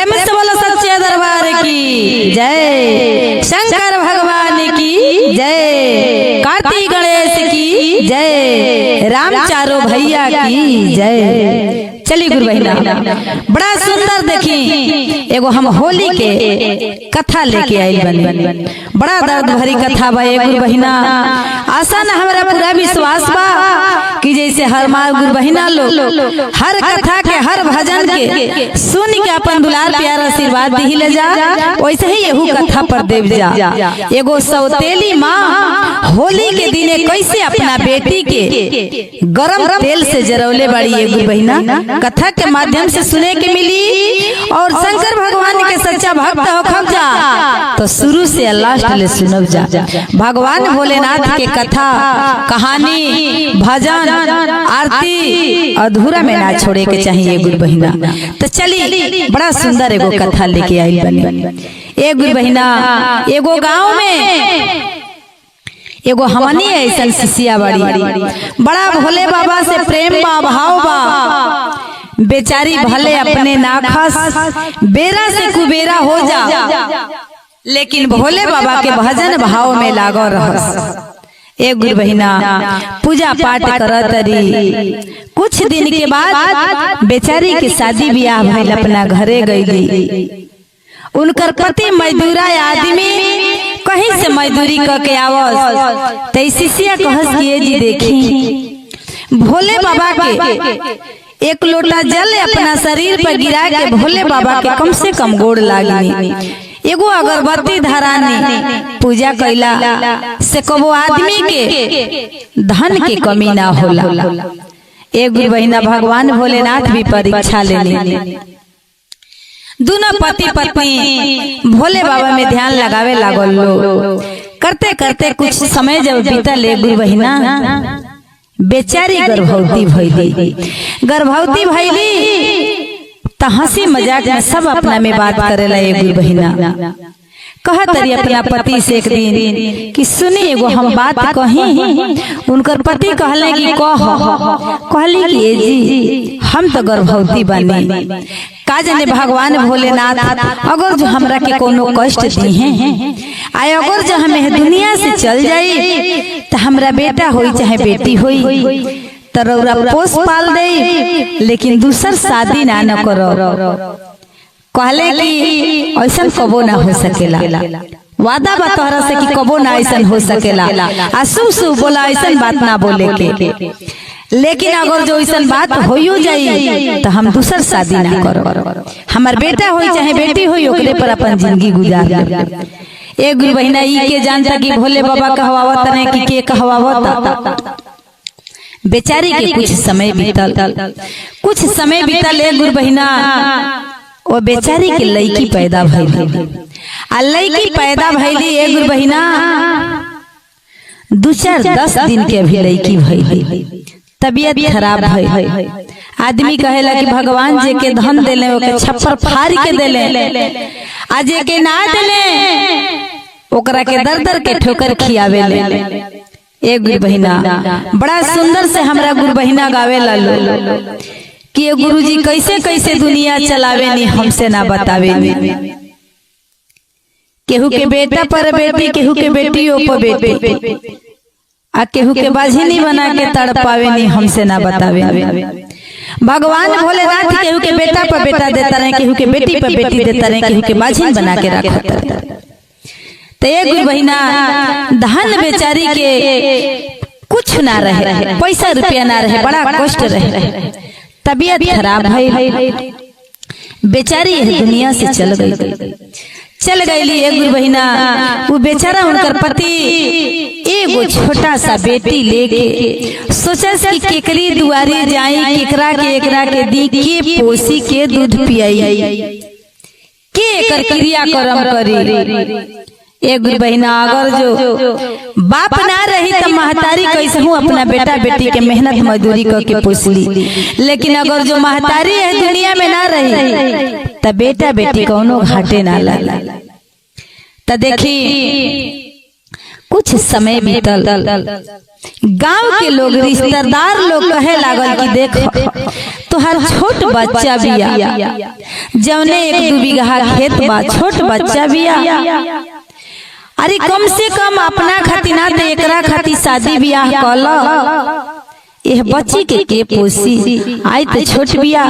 प्रेम से बोलो सच्चे दरबार की जय, शंकर भगवान की जय, कार्तिक गणेश की जय, राम चारों भैया की जय। चलिए गुरु बहिना, बड़ा सुंदर देखी एगो हम होली के कथा लेके आई बनी। बड़ा दर्द भरी कथा बा गुरु बहिना। आशा ना हमारा पूरा विश्वास बा कि जैसे हर मार गुरु बहिना लोग हर कथा के हर भजन के सुन के अपन दुलार प्यार आशीर्वाद दी ले जा, वैसे ही यहू कथा पर देव जा। एगो सौतेली माँ होली के दिने कैसे अपना बेटी के गरम तेल से जरौले बाड़ी ये गुरु बहिना कथा के माध्यम से सुने के मिली। और शंकर भगवान के सच्चा भक्त हो खब जा तो शुरू से लास्ट ले सुनब जा। भगवान भोलेनाथ के कथा कहानी भजन आरती अधूरा में ना छोड़े के चाहिए गुरु बहिना। तो चली बड़ा सुंदर एगो कथा लेके आई बनी। ए गुरु बहिना, एगो गांव में एगो हमनी ऐसा शिष्या बाड़ी, बड़ा भोले बाबा से प्रेम बा भाव बा। बेचारी भले अपने नाखस बेरा से कुबेरा हो जा, लेकिन भोले बाबा के भजन भाव में लागो रहस। एक गुरु बहिना पूजा पाठ करत रही। कुछ दिन के बाद बेचारी के शादी ब्याह भइल, अपना घरे गईली। उनकर पति मजदूरा आदमी कहीं से मजदूरी करके आवस, तै शिष्या कहस किए जी देखी भोले बाबा के एक लोटा जल अपना शरीर पर गिरा के भोले बाबा के कम से कम गोड़ लागी, एगो अगरबत्ती धरानी पूजा कैला से कबो आदमी के धन के कमी ना होला। एक बहिना भगवान भोलेनाथ भी परीक्षा लेने। दोनों पति पत्नी भोले बाबा में ध्यान लगावे लागल लो। करते करते कुछ समय जब बीता ले गुरु बहिना बेचारी गर्भवती भइली त हंसी मजाक में सब अपना में बात करेला। ये गुरु बहिना कहत रही अपना पति से एक दिन कि सुनी एगो हम बात कही। उनकर पति कहले कि कहली कि जी हम तो गर्भवती बानी, का जाने भगवान भोलेनाथ अगर जो हमरा के कोनो कष्ट दी हैं आय अगर जो हमें दुनिया से चल जाई तो हमरा बेटा होई चाहे बेटी होई तरौरा पोस पाल दे, लेकिन दूसर शादी ना न करो। कहले कि ऐसा कबो ना हो सकेला, वादा बा तोहरा से कि कबो ना ऐसा हो सकेला। आ शुभ बोला ऐसा बात ना बोले के, लेकिन अगर जो ऐसा बात होइयो जाई तो हम दूसर शादी ना करो। हमार बेटा होई चाहे बेटी होई ओकरे पर अपन जिंदगी गुजार ले। एक गुरु बहिना ई के जानता कि भोले बाबा कहवावत नहीं कि के कहवावत। बेचारी के कुछ समय बीतल एक गुरु बहिना वो बेचारी के लड़की पैदा भइली। आ लड़की पैदा भइली एक गुरु बहिना 2-4-10 दिन के अभी लड़की भइली। तबियत खराब भइल। आदमी कहेला कि भगवान जे के धन देले ओके छप्पर फाड़ के देले, आ जे के ना देले ओकरा के दर के ठोकर खियावेले। एक गुरु बहिना बड़ा सुंदर से हमरा गुरु बहिना गावे लो कि ये गुरुजी कैसे कैसे दुनिया चलावे नी हमसे ना बतावे नी। केहू के बेटा पर बेटी, केहू के बेटियों पर बेटी, आ केहू के बाझिनी बना के तड़पावे नी हमसे ना बतावे। भगवान भोलेनाथ केहू के बेटा पर बेटा देता रहे, केहू के बेटी पर बेटी देता रहे, केहू के बाझिन बना के रखता रहे। तो एक गुरु बहिना धन बेचारी के कुछ ना रहे, पैसा रुपया ना रहे, बड़ा कष्ट रहे, तबियत खराब है, बेचारी दुनिया से चल गई। एक गुरु बहिना वो बेचारा उनकर पति एगो छोटा सा बेटी लेके सोचा कि केकरी दुआरी जाई, केकरा के दी के पोसी के दूध पियाई के एकर क्रिया कर्म करी। एक गुरु बहिना अगर जो बाप ना रही तो महतारी कैसे हूँ अपना बेटा बेटी के मेहनत मजदूरी करके पोसली, लेकिन अगर जो महतारी है दुनिया में ना रही तो बेटा बेटी कोनो घाटे ना लगा। तो देखी कुछ समय बीतल, गांव के लोग रिश्तेदार लोग कहे लागल कि देखो तुहार छोट बच्चा बिया, जौने 1-2 बीघा खेत बा, छोट बच्चा बिया, अरे कम से कम अपना खातिर ना तो एकरा खातिर शादी बियाह कल, यह बच्ची के पोसी, आई तो छोट बिया,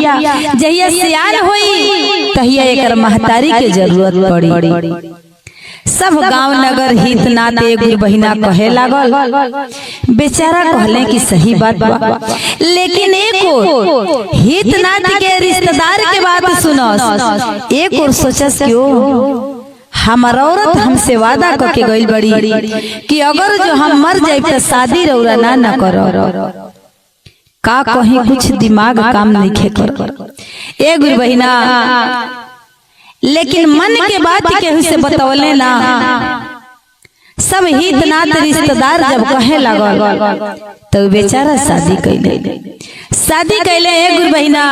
जहिया सियान होई तहिया एकर महतारी के जरूरत पड़ी। सब गांव नगर हित नाते गुरु बहिना कहे लागल। बेचारा कहले कि सही बात बा, लेकिन एक हित नाते के रिश्तेदार के बात सुनस, एक और सोचस क्यों हमार औरत हमसे वादा करके गई बड़ी कि अगर जो हम मर जाए तो शादी रौरा ना करो। का कहीं कुछ दिमाग काम नहीं कर ए गुरु बहिना, लेकिन मन के बात केहू से बतौले ना। सब हित नात रिश्तेदार जब कहे लगल तो बेचारा शादी कैले। ए गुरु बहिना,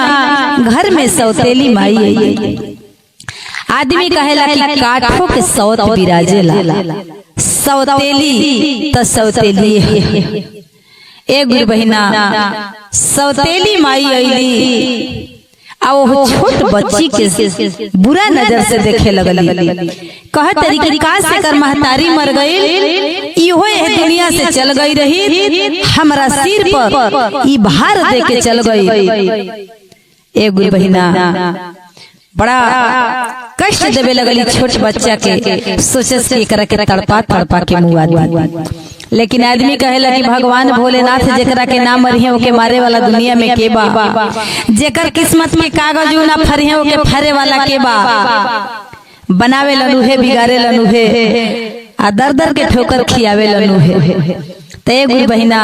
घर में सौतेली माई आई। आदमी कहेला कि काठों के सौत बिराजेला, सौतेली तो सौतेली है। ए गुरु बहिना, सौतेली माई आईली आ वो छोट बच्ची के बुरा नजर से देखे लगली। कह तरीके का से कर महतारी मर गई, इहो यह दुनिया से चल गई रही, हमरा सिर पर ई भार दे के चल गई। ए गुरु बहिना, बड़ा कष्ट देवे लगली छोट बच्चा के, सोचस कि एकरा के तड़पा के मुआ दी। लेकिन आदमी कहेला कि भगवान भोलेनाथ जेकरा के नाम मरिहे ओके मारे वाला दुनिया में के बा, जेकर किस्मत में कागज ना फरिहे ओके फरे वाला के बा। बनावे लनुहे, बिगाड़े लनुहे, आ दर दर के ठोकर खियावे लनुहे। ते गुरु बहिना,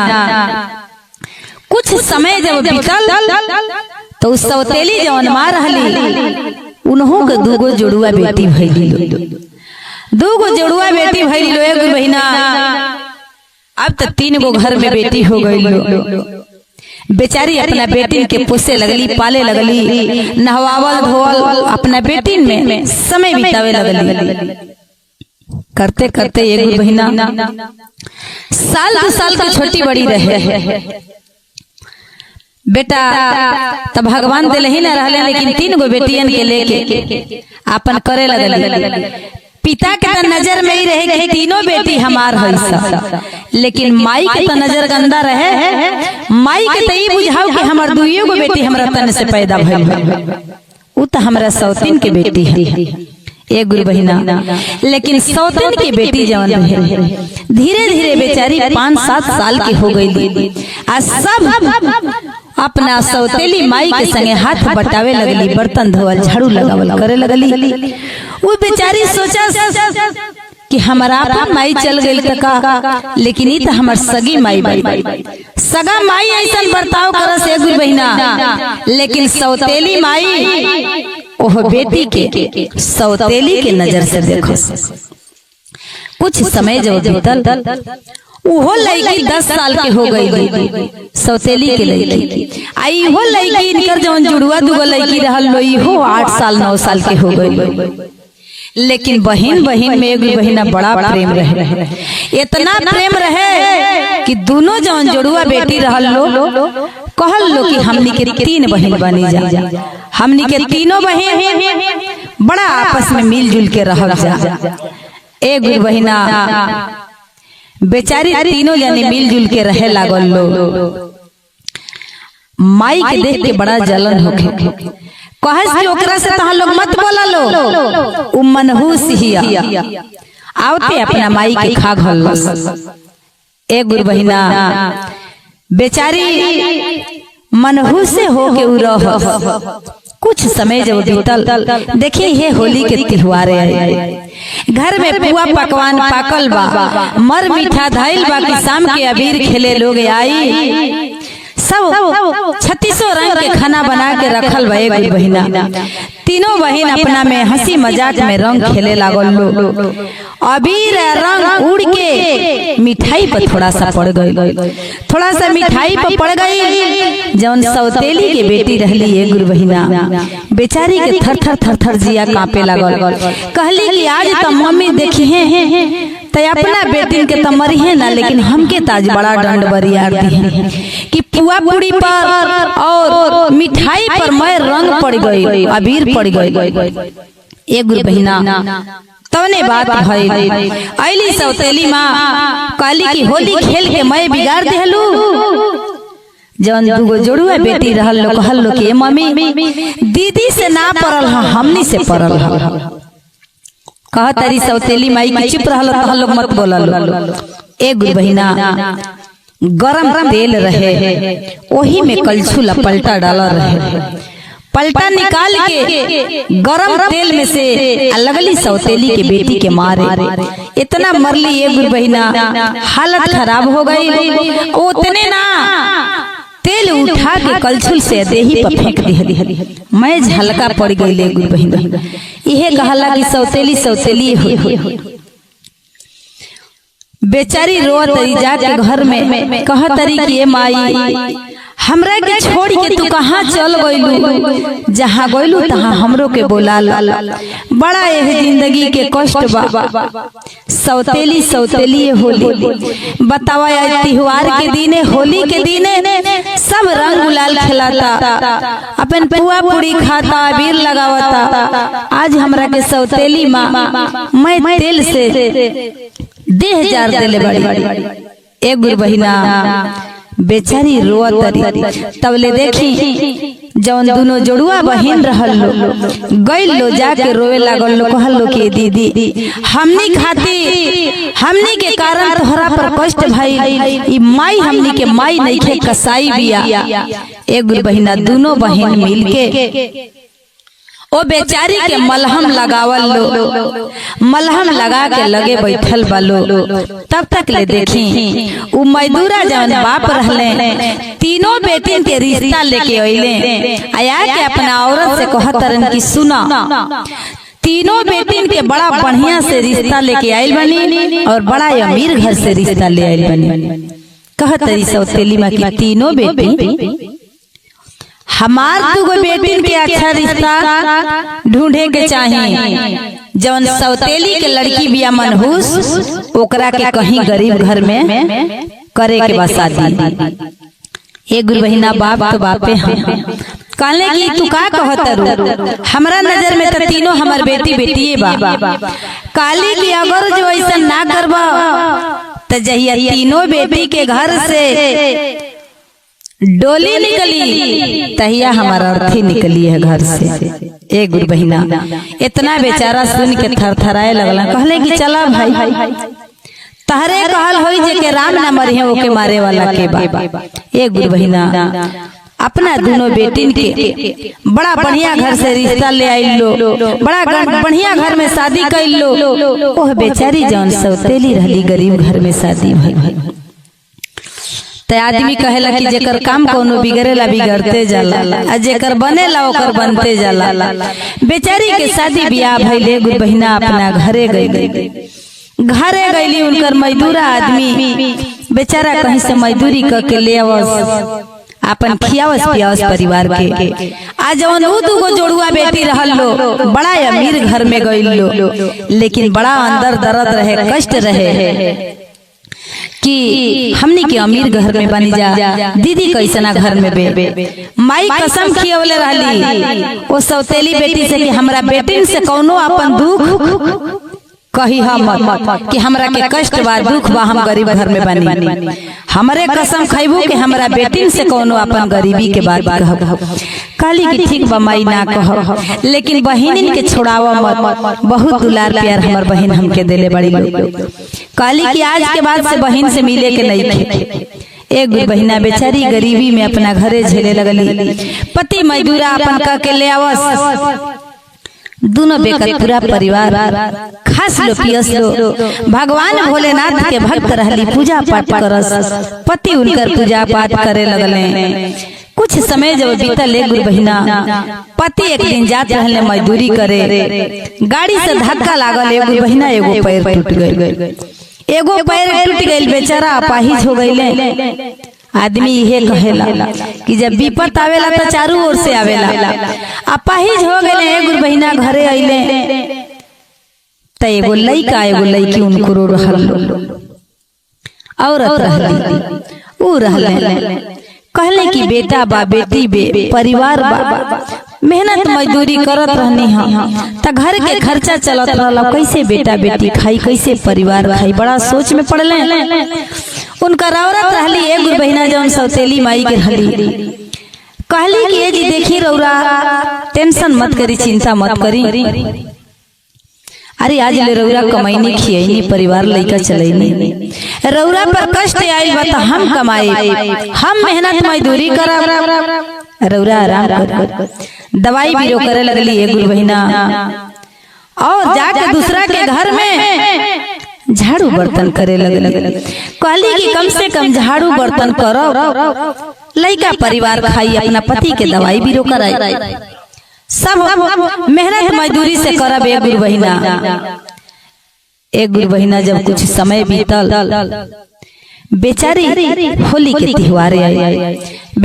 कुछ समय जब बीतल तो उस सौतेली जवन मार रहली, उन्हों के 2 जुड़ुआ बेटी भइली। 2 जुड़ुआ बेटी भइली। ए गुरु बहिना, अब तो 3 घर में बेटी हो गई। बेचारी अपना बेटी के पोसे लगली, पाले लगली, नहवावल धोवल अपना बेटी में समय बितावे लगली। करते करते एक गुरु बहिना साल 2 साल की छोटी बड़ी रहे। बेटा तब भगवान दिले ही ना रहले, लेकिन 3 बेटियन के लेके अपन करे लगली। पिता के तो नजर में ही रहे कि 3 बेटी हमार है सब, लेकिन माई के तो नजर गंदा रहे। माई के तो ये बुझाओ कि हमार 2 बेटी हमरा तन से पैदा भइल, उ तो हमरा सौतीन के बेटी है। ए गुरु बहिना, लेकिन सौतीन की बेटी जवन है, धीरे धीरे बेचारी 5-7 साल की हो गई। आ सब अपना सौतेली माई के संगे हाथ बटावे लगली, बर्तन धोवल, झाड़ू लगावल करे लगली। वो बेचारी सोचा कि हमारा अपन माई चल गई त का, लेकिन ई त हमर सगी माई बाई। सगा माई ऐसन बर्ताव करस ए गुरु बहिना, लेकिन सौतेली माई ओह बेटी के सौतेली के नजर से देखो। कुछ समय जब बीतल, वो लड़की 10 साल के हो गई, सौतेली के लड़की। आई वो लड़की इनकर जवन जुड़ुआ 2 लड़की रहल लो, इहो 8 साल 9 साल के हो गई। लेकिन बहन में एक बहिना बड़ा प्रेम रहे, इतना प्रेम रहे कि दोनों जवन जुड़ुआ बेटी रहल लो कहल लो कि हमनी के 3 बहन बनी जा। हमनी के 3 बहन बड़ा आपस में मिलजुल के रह जा। ए गुरु बहिना, बेचारी 3 जने मिलजुल के रहे लागल लो। माई के देख के बड़ा जलन होके कहस कि ओकरा से तहां लोग मत बोला लो, उ मनहूस हिया, आवते अपना माई के खा घलस। ए गुरु बहिना, बेचारी मनहूस हो के उ रह। कुछ समय जब बीतल, देखिए ये होली के त्योहार है, घर में पुआ पकवान पाकल बा, मर मीठा धइल बा कि शाम के अबीर खेले लोग आई। सब 36 रंग के खाना बना के रखल बा। एक बहिना, 3 बहन अपना में हंसी मजाक में रंग खेले लागल लो। अबीर रंग उड़ के मिठाई पर थोड़ा सा पड़ गई, थोड़ा सा मिठाई पर पड़ गई। जौन सौतेली के बेटी रहली ए गुरु बहिना, बेचारी के थर थर जिया कांपे लागल। कहली कि आज तो मम्मी देखी है ते अपना बेटिन के तमरी है ना, लेकिन हमके ताज बड़ा दंड बरियार दी है कि पुआ पूरी पर और मिठाई पर मैं रंग पड़ गई, अबीर पड़ गई। एक बहिना तवने बात भई अली सौतेली माँ कहली कि होली खेल के मैं बिगाड़ देहलू। जौन दूगो जोड़ुआ बेटी रहल लो कहल लो कि मम्मी दीदी से ना पड़ल हा, हमनी से पड़ल हा। कह तारी सौतेली माई की चुप रहल तहल लोग मत बोलल। एक बहिना गरम तेल रहे, ओही में कलछुला पलटा डाला रहे। पलटा निकाल के गरम तेल में से लगली सौतेली के बेटी के मारे। इतना मरली एक बहिना, हालत खराब हो गई। उतने ना तेल उठा के कलछुल से देही पर फेंक दी। मैं झलका पड़ गई एक बहिना। यह कहला कि सौतेली सौतेली हो। बेचारी रोत जाके घर में कह तरी कि माई हमरा के छोड़ के तू कहाँ चल गइलू, जहाँ गइलू तहाँ हमरो के बोला ला। बड़ा यह जिंदगी के कष्ट बा। सौतेली सौतेली होली बतावा, त्योहार के दिने होली के दिने सब रंग गुलाल खिलाता, अपन पुआ पूरी खाता, अबीर लगावता। आज हमरा के सौतेली माँ मैं तेल से 10,000 देले बड़ी। एक बहिना बेचारी रोतरी। तबले देखी जौन दोनों जोड़ुआ बहिन रहल लो गइल लो जाके रोवे लागल लो। कहल लो कि दीदी हमनी खाती हमनी के कारण तोहरा पर कष्ट भाई, ई माई हमनी के माई नहीं खे कसाई बिया। एक बहिना दोनों बहिन मिलके ओ बेचारी के मलहम लगावल लो। मलहम लगा के लगे बैठल बालो। तब तक ले देखी उ मजदूरा जवन बाप रहले तीनों बेटिन के रिश्ता लेके अइले। आया के अपना औरत से कहतरन कि सुना, तीनों बेटिन के बड़ा बढ़िया से रिश्ता लेके आइल बनी और बड़ा अमीर घर से रिश्ता ले आइल बनी। कहतरी सौतेली माँ की तीनों बेटी हमार दूगो बेटिन के अच्छा रिश्ता ढूंढे के चाहिए। जौन सौतेली के लड़की बिया मनहूस, ओकरा के कहीं गरीब घर में करे के बा शादी। एक बहिना बाप तो बापे हम कहले कि तू का कहत, हमरा नजर में तो तीनों हमार बेटी बेटिए बा। काली की अगर जो ऐसा ना करबा तो जहिया तीनों बेटी के घर से डोली निकली तहिया हमारा अर्थी निकली है घर से। एक बहिना इतना बेचारा सुन के थरथराए लगला। कहले कि चला भाई तहरे कहल होई जे के राम ना मरिहे ओके मारे वाला के बा। एक बहिना अपना दोनों बेटिन के बड़ा बढ़िया घर से रिश्ता ले आइल लो, बड़ा बढ़िया घर में शादी कैल लो। ओह बेचारी जौन सौतेली रहली गरीब घर में शादी भई। ते आदमी कहेला कि जेकर काम कोनो बिगड़ेला बिगड़ते जाला, आ जेकर बनेला ओकर बनते जाला। बेचारी के शादी बियाह भइले। गुर बहिना अपना घरे गईली। उनकर मजदूरा आदमी बेचारा कहीं से मजदूरी करके ले आवस, अपन खियावस पियावस परिवार के। आज जवन उ दूगो जोड़ुआ बेटी रहल लो, बड़ा अमीर घर में गइल लो, लेकिन बड़ा अंदर दर्द रहे, कष्ट रहे कि हमनी के अमीर घर में बनी जा, दीदी कैसना घर में बे। माई कसम खियवले रहली वो सौतेली बेटी से कि हमरा बेटिन से कौनो अपन दुख कही हम कि हमरा के कष्ट बा, दुख बा, हम गरीब घर में बनी। हमरे कसम खैबू कि हमरा बेटिन से कौनो अपन गरीबी के बात कहब। काली की ठीक बा माई ना कहब, लेकिन बहिनिन के छोड़ावा मत। बहुत दुलार प्यार हमर बहिन हमके देले बड़ी लोग। काली की आज के बाद से बहिन से मिले के नहीं थे। एक बहिना बेचारी गरीबी में अपना घरे झेले लगली। पति मजदूरा अपन कह के ले आवस, दोनों बेकत पूरा परिवार खास लो पियस लो। भगवान भोलेनाथ के भक्त रहली, पूजा पाठ करस। पति उनकर पूजा पाठ करे लगले। कुछ समय जब बीतल एक बहिना पति एक दिन जात रहले मजदूरी करे, गाड़ी से धक्का लागल। एक बहिना एगो पैर टूट गइल। एगो पैर टूट गइल, बेचारा अपाहिज हो गइले। आदमी यहे कहेला कि जब विपत आवेला तो चारों ओर से आवेला। अपाहिज हो गए। एक बहिना घरे अइले त त एगो लइका एगो लइकी उनको रो रहल औरत रहली ऊ रहले कहले कि बेटा बा बेटी बे परिवार बा मेहनत मजदूरी करत रहनी हम त घर के खर्चा चलत रहला कैसे बेटा बेटी खाई कैसे परिवार खाई बड़ा सोच में पड़ले। उनका औरत रहली एगो बहिना जौन सौतेली माई के रहली कहली कि जी देखी रौरा टेंशन मत करी चिंता मत करी अरे आज ले रौरा कमाईनी खियाईनी परिवार लइका चलैनी रौरा पर कष्ट आई बा त हम कमाई हम मेहनत मजदूरी करब रौरा आराम कर दवाई बीरो करे लगली एगो बहिना और जाके दूसरा के घर में झाड़ू बर्तन करे लगल कहली कि कम से कम झाड़ू बर्तन करो लइका परिवार खाई अपना पति के दवाई बीरो कराई सब मेहनत मजदूरी से करब। एक बहिना जब कुछ समय बीतल बेचारी होली के त्योहार आई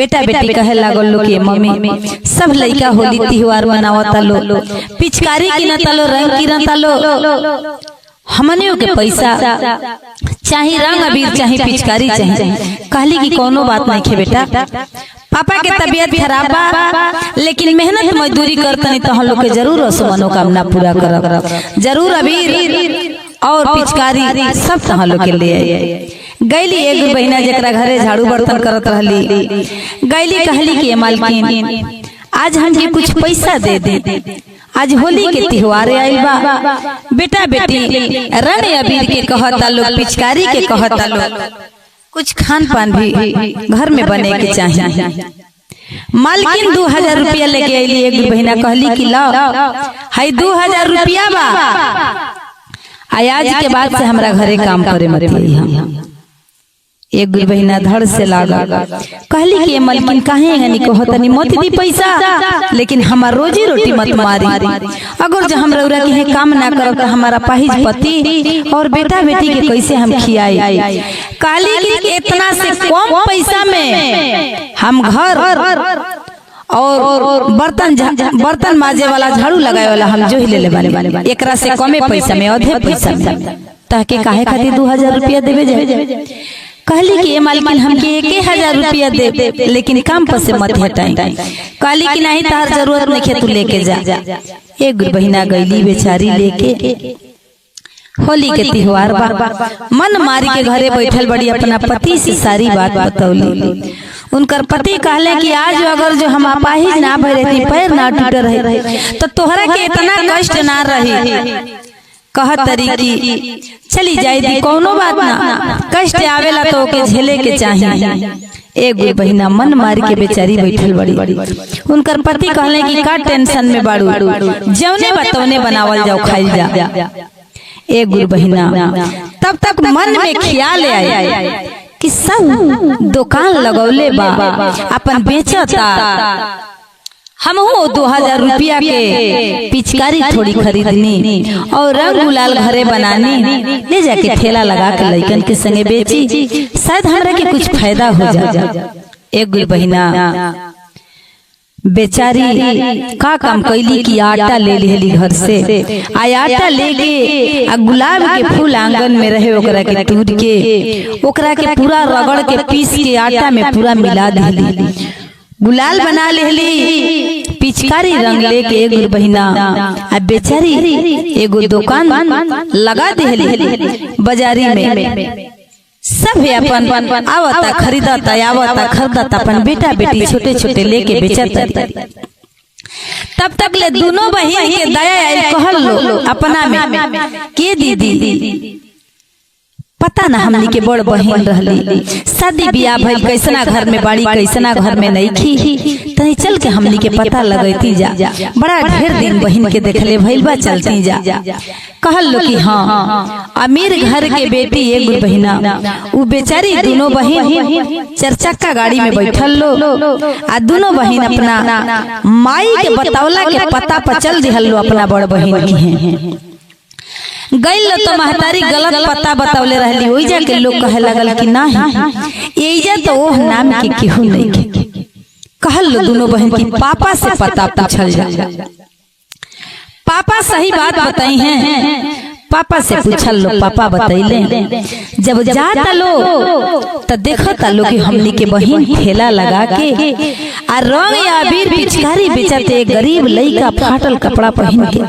बेटा बेटी कहे लागल लो कि मम्मी सब लइका होली त्योहार मनावता लो पिचकारी किनता लो रंग किनता लो हमनियों के पैसा चाहे रंग अबीर चाहे पिचकारी चाहे कहली कि कोनो बात नहीं खे बेटा पापा के तबीयत खराब बा लेकिन मेहनत मजदूरी करतनी तो हम लोग के जरूर उस मनोकामना पूरा करब जरूर अबीर और पिचकारी सब तह लोग के ले गईली। एक बहिना जकरा घरे झाड़ू बर्तन करत रहली गईली कहली कि मालकिन आज हमके कुछ पैसा दे दे आज होली के त्योहार आइल बा बेटा बेटी रंग अबीर के कहता लोग पिचकारी के कहता लोग कुछ खान पान भी घर में बने के चाहिए। मालकिन 2000 रुपया लेके आईली एक बहिना कहली कि लो हाई 2000 रुपया बा आज के बाद से हमरा घरे काम करे मत हम। एक बहिना धड़ से लागा कहली कि मालकिन काहे हनी कहतनी मत दी पैसा लेकिन हमार रोजी रोटी मत मारी अगर जो हम रौरा के काम ना करब तो हमारा पाहिज पति और बेटा बेटी के कैसे हम खियाई। कहली कि इतना से कम पैसा में हम घर और बर्तन माजे वाला झाड़ू लगाए वाला हम जो ही ले ले एकरा से कमे पैसा में आधे पैसा में ताकि काहे खातिर 2000 रुपया देवे जाए। कहली कि मालकिन हमके 1000 रुपया दे लेकिन काम पर से मत हटाई। कहली कि नहीं तार जरूरत नहीं है तू लेके जा। एक बहिना गईली बेचारी लेके होली के त्योहार बा मन मारी के घरे बैठल बड़ी अपना पति से सारी बात बतौली। उनकर पति कहले कि आज अगर जो हम अपाहिज ना भरे थी पैर ना टूट रहे तो तोहरा के इतना कष्ट ना रही कहत तरीकी चली जाए दी कोनो बात ना कष्ट आवेला तो के झेले के चाहिए। एक बहिना मन मार के बेचारी बैठल बड़ी उनकर पति कहले कि का टेंशन में बाड़ू जौने बतौने बनावल जाओ खाइल जा। एक बहिना तब तक मन में ख्याल आया कि सब दुकान लगौले बा अपन बेचता हम 2000 रुपया के पिचकारी थोड़ी खरीदनी और रंग गुलाल घरे बनानी ले जाके ठेला लगा के लइकन के संगे बेची शायद हमरा के कुछ फायदा हो जाए। एक बहिना बेचारी का काम कैली कि आटा ले लेली घर से आटा लेके आ गुलाब के फूल आंगन में रहे ओकरा के तूर के ओकरा के पूरा रगड़ के पीस के आटा में पूरा मिला देली गुलाल बना लेली पिचकारी रंग लेके एक बहिना आ बेचारी एगो दुकान लगा देली बाजारी में सब अपन आवता खरीदता आवता खरीदता अपन बेटा बेटी छोटे छोटे लेके बेचता। तब तक ले दोनों बहन के दया आयल कहल लो अपना में के दीदी पता ना हमनी के बड़ बहन रहली शादी बियाह भइल कैसना घर में बाड़ी कैसना घर में नहीं खी तनी चल के हमनी के पता लगैती जा बड़ा ढेर दिन बहन के देखले भइल बा चलती जा। कहल लो कि हाँ अमीर घर के बेटी एक बहिना उ बेचारी दोनों बहन 4 चक्का गाड़ी में बैठल लो आ दोनों बहन अपना माई के बतौला के पता पर चल दिहल लो अपना बड़ बहन की है गई तो महतारी गलत पता बतौले रहली ओइजा के लोग कहे लगल कि नहीं एइजा तो ओह नाम के केहू नहीं कहल लो दोनों बहन की पापा से पता पूछल जा। पापा सही बात बताई हैं पापा से पूछल लो, पापा बतैले जब जाता लो तो देखता लो कि हमनी के बहिन ठेला लगा के आ रंग या अबीर पिचकारी बेचते, गरीब लइका फाटल कपड़ा पहन के।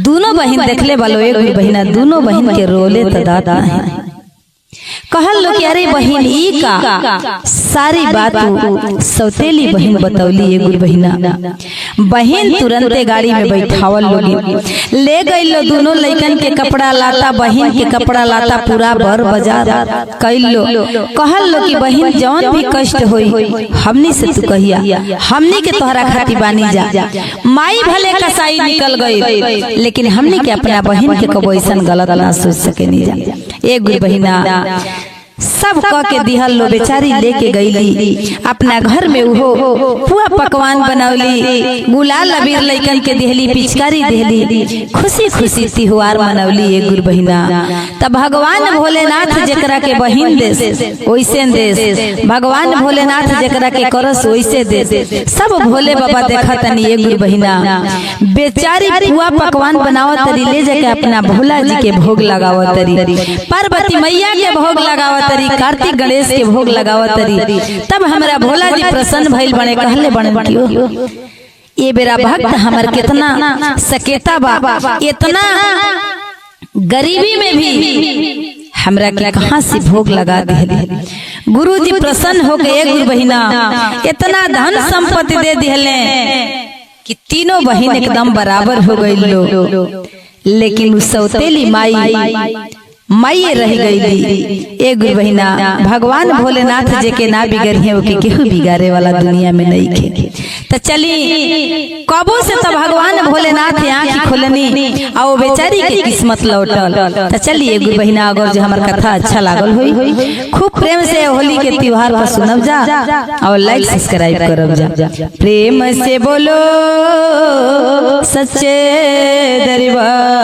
दोनों बहिन देखले वालो एक बहिना दोनों बहिन के रोले तो दादा है। कहल लो कि अरे बहिन ई का सारी बात सौतेली बहिन बतौली। एगो बहिना बहिन तुरंते गाड़ी में बैठावल लोगी ले गई लो दोनों लइकन के कपड़ा लाता, बहिन के कपड़ा लाता पूरा बर बाजार कैल लो। कहल लो कि बहिन जौन भी कष्ट होई हमनी से तू कहिया, हमनी के तोहरा खाती बानी जा। माई भले कसाई निकल गई लेकिन हमनी के अपना बहिन के कबो ऐसन गलत ना सोच सके नहीं जा। एगो बहिना सब कह के दिहल लो, बेचारी लेके गईली अपना घर में उहो पुआ पकवान बनौली, गुलाल अबीर लइकन के देहली, पिचकारी देहली, खुशी खुशी त्योहार मनौली। एगो बहिना तब भगवान भोलेनाथ जेकरा के बहिन देस वैसे देस, भगवान भोलेनाथ जेकरा के करस वैसे देस। सब भोले बाबा देखा तनी एगो बहिना बेचारी पुआ पकवान बनावत तरी, ले जाके अपना भोला जी के भोग लगावत तरी, पार्वती मैया के भोग लगावत तरी, कार्तिक गणेश के भोग लगावत तरी। तब हमरा भोला जी प्रसन्न भइल बने, कहले बने क्यों ये बेरा भक्त हमर कितना सकेता बा, इतना गरीबी में भी हमरा के कहां से भोग लगा दिहले। गुरुजी प्रसन्न हो गए। गुरु बहिना इतना धन संपत्ति दे दिहले कि तीनों बहिन एकदम बराबर हो गई लो, लेकिन उस सौतेली माई रह गई। एगो बहिना भगवान भोलेनाथ जे के ना बिगड़िए ओके केहू बिगाड़े वाला दुनिया में नहीं खे। तो चली कबो से तो भगवान भोलेनाथ आँख खोलनी आ वो बेचारी के किस्मत लौटल। तो चलिए एगो बहिना अगर जो हमार कथा अच्छा लागल होई खूब प्रेम से होली के त्योहार पर सुनब जा और लाइक सब्सक्राइब करब जा। प्रेम से बोलो सच्चे दरबार